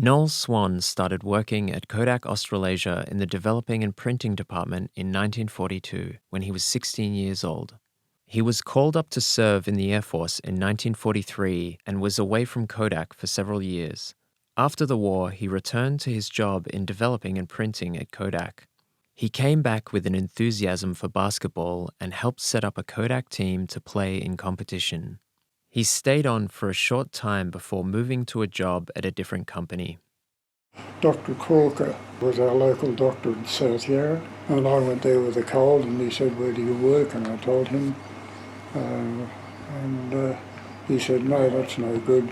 Noel Swan started working at Kodak Australasia in the developing and printing department in 1942 when he was 16 years old. He was called up to serve in the Air Force in 1943 and was away from Kodak for several years. After the war, he returned to his job in developing and printing at Kodak. He came back with an enthusiasm for basketball and helped set up a Kodak team to play in competition. He stayed on for a short time before moving to a job at a different company. Dr. Corker was our local doctor in South Yarra, and I went there with a cold and he said, "Where do you work?" And I told him, and he said, "No, that's no good.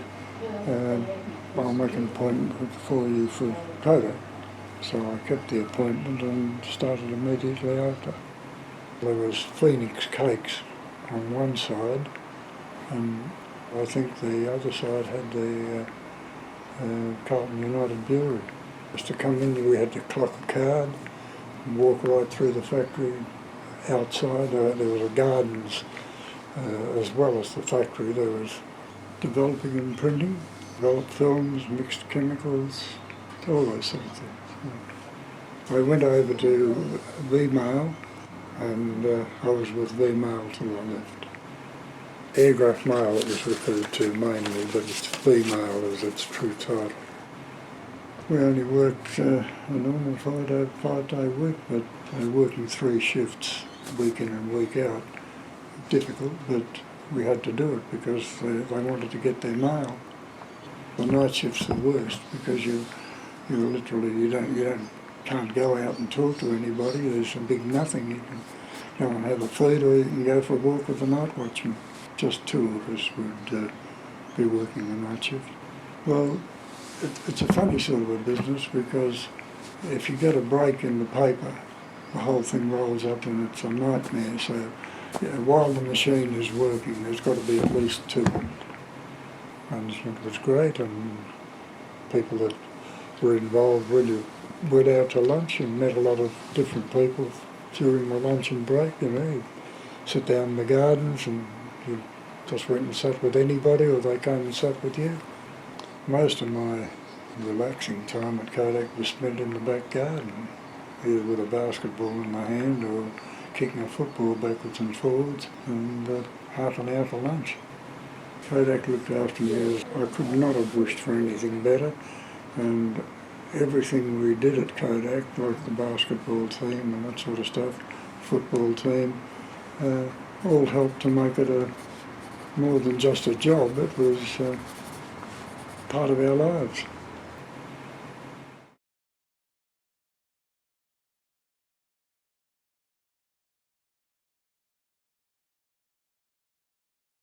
I'll make an appointment for you for Kodak." So I kept the appointment and started immediately after. There was Phoenix Cakes on one side, and I think the other side had the Carlton United Brewery. Just to come in, we had to clock a card and walk right through the factory. Outside there was gardens as well as the factory. There was developing and printing, developed films, mixed chemicals, all those sort of things. I went over to V-Mail and I was with V-Mail till I left. Aircraft mail it was referred to mainly, but it's V-Mail as its true title. We only worked a normal five-day week, but working 3 shifts, week in and week out. Difficult, but we had to do it because they wanted to get their mail. The night shift's the worst because you can't go out and talk to anybody. There's a big nothing. You can go and have a feed, or you can go for a walk with the night watchman. Just 2 of us would be working the night shift. Well, it's a funny sort of a business because if you get a break in the paper, the whole thing rolls up and it's a nightmare. So while the machine is working, there's got to be at least 2. And it was great, and people that were involved really went out to lunch and met a lot of different people during the lunch and break. You sit down in the gardens and you just went and sat with anybody, or they came and sat with you. Most of my relaxing time at Kodak was spent in the back garden, either with a basketball in my hand or kicking a football backwards and forwards, and half an hour for lunch. Kodak looked after me as I could not have wished for anything better, and everything we did at Kodak, like the basketball team and that sort of stuff, football team, all helped to make it more than just a job. It was part of our lives.